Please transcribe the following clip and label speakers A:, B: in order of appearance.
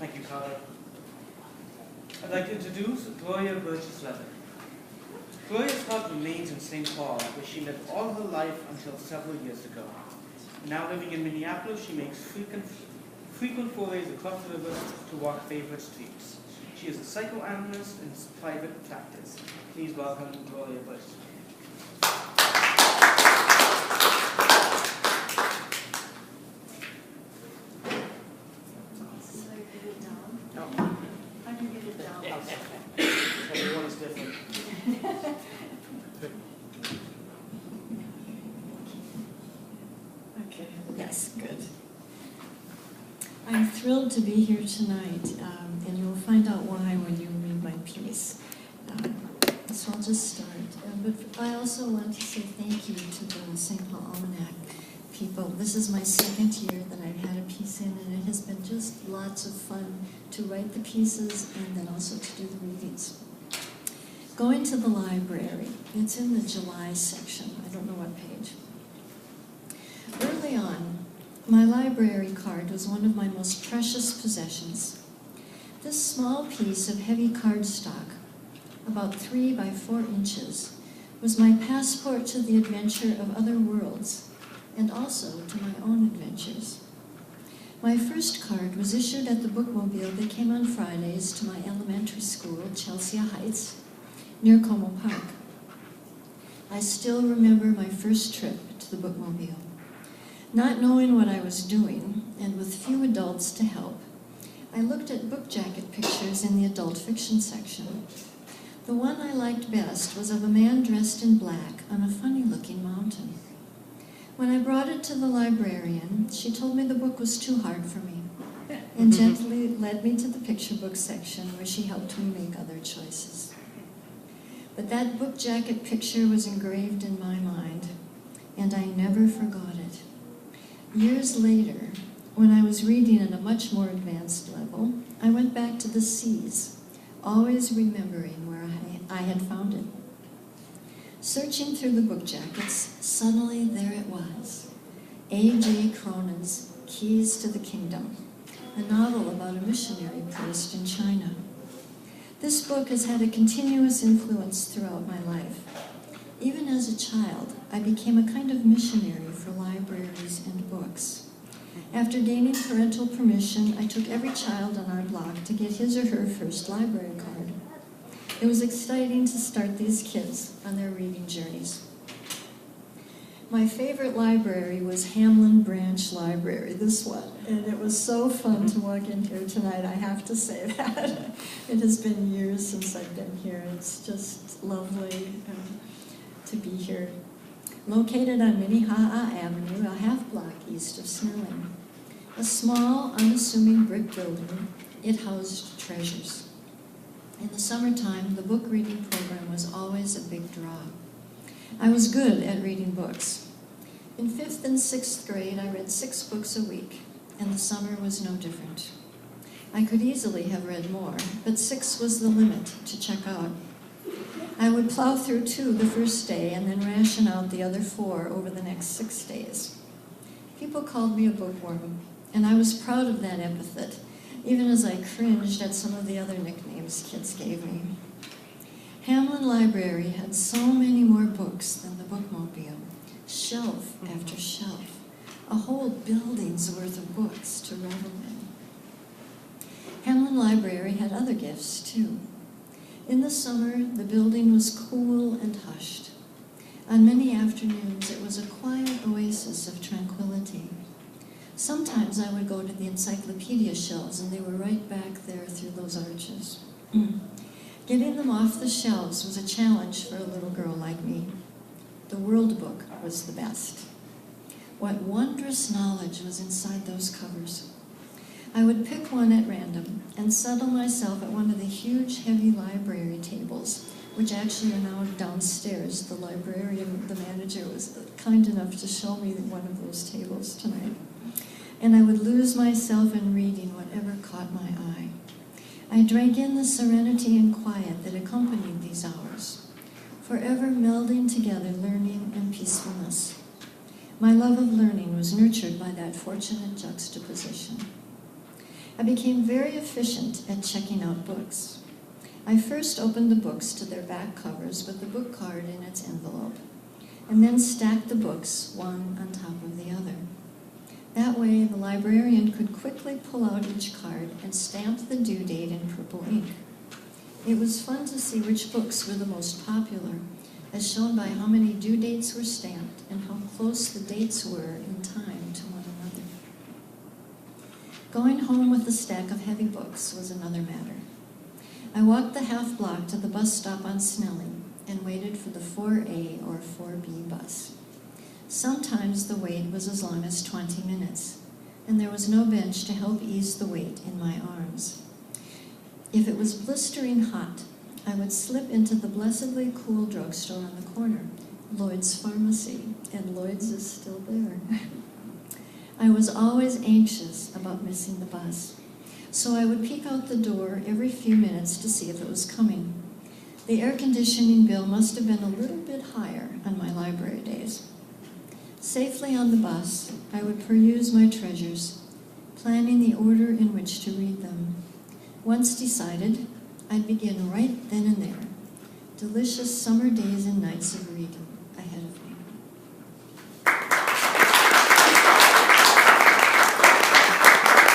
A: Thank you, Carla. I'd like to introduce Gloria Burgess Levin. Gloria's heart remains in St. Paul, where she lived all her life until several years ago. Now living in Minneapolis, she makes frequent forays across the river to walk favorite streets. She is a psychoanalyst in private practice. Please welcome Gloria Burgess. Everyone is different.
B: Okay, yes, good. I'm thrilled to be here tonight, and you'll find out why when you read my piece. So I'll just start. But I also want to say thank you to the St Paul Almanac people. This is my second year that I've had a piece in, and it has been just lots of fun to write the pieces and then also to do the readings. Going to the library, it's in the July section, I don't know what page. Early on, my library card was one of my most precious possessions. This small piece of heavy cardstock, about 3 by 4 inches, was my passport to the adventure of other worlds, and also to my own adventures. My first card was issued at the bookmobile that came on Fridays to my elementary school, Chelsea Heights, near Como Park. I still remember my first trip to the bookmobile. Not knowing what I was doing, and with few adults to help, I looked at book jacket pictures in the adult fiction section. The one I liked best was of a man dressed in black on a funny-looking mountain. When I brought it to the librarian, she told me the book was too hard for me, and gently led me to the picture book section where she helped me make other choices. But that book jacket picture was engraved in my mind, and I never forgot it. Years later, when I was reading at a much more advanced level, I went back to the C's, always remembering where I had found it. Searching through the book jackets, suddenly there it was, A.J. Cronin's Keys to the Kingdom, a novel about a missionary priest in China. This book has had a continuous influence throughout my life. Even as a child, I became a kind of missionary for libraries and books. After gaining parental permission, I took every child on our block to get his or her first library card. It was exciting to start these kids on their reading journeys. My favorite library was Hamlin Branch Library, this one, and it was so fun to walk in here tonight, I have to say that. It has been years since I've been here. It's just lovely to be here. Located on Minnehaha Avenue, a half-block east of Snelling. A small, unassuming brick building, it housed treasures. In the summertime, the book reading program was always a big draw. I was good at reading books. In 5th and 6th grade, I read 6 books a week, and the summer was no different. I could easily have read more, but 6 was the limit to check out. I would plow through 2 the first day and then ration out the other 4 over the next 6 days. People called me a bookworm, and I was proud of that epithet, even as I cringed at some of the other nicknames kids gave me. Hamlin Library had so many more books than the bookmobile, shelf after shelf, a whole building's worth of books to revel in. Hamlin Library had other gifts, too. In the summer, the building was cool and hushed. On many afternoons, it was a quiet oasis of tranquility. Sometimes I would go to the encyclopedia shelves, and they were right back there through those arches. Getting them off the shelves was a challenge for a little girl like me. The World Book was the best. What wondrous knowledge was inside those covers. I would pick one at random and settle myself at one of the huge, heavy library tables, which actually are now downstairs. The librarian, the manager, was kind enough to show me one of those tables tonight. And I would lose myself in reading whatever caught my eye. I drank in the serenity and quiet that accompanied these hours, forever melding together learning and peacefulness. My love of learning was nurtured by that fortunate juxtaposition. I became very efficient at checking out books. I first opened the books to their back covers with the book card in its envelope, and then stacked the books one on top of the other. That way, the librarian could quickly pull out each card and stamp the due date in purple ink. It was fun to see which books were the most popular, as shown by how many due dates were stamped and how close the dates were in time to one another. Going home with a stack of heavy books was another matter. I walked the half block to the bus stop on Snelling and waited for the 4A or 4B bus. Sometimes the wait was as long as 20 minutes, and there was no bench to help ease the weight in my arms. If it was blistering hot, I would slip into the blessedly cool drugstore on the corner, Lloyd's Pharmacy, and Lloyd's is still there. I was always anxious about missing the bus, so I would peek out the door every few minutes to see if it was coming. The air conditioning bill must have been a little bit higher on my library days. Safely on the bus, I would peruse my treasures, planning the order in which to read them. Once decided, I'd begin right then and there. Delicious summer days and nights of reading.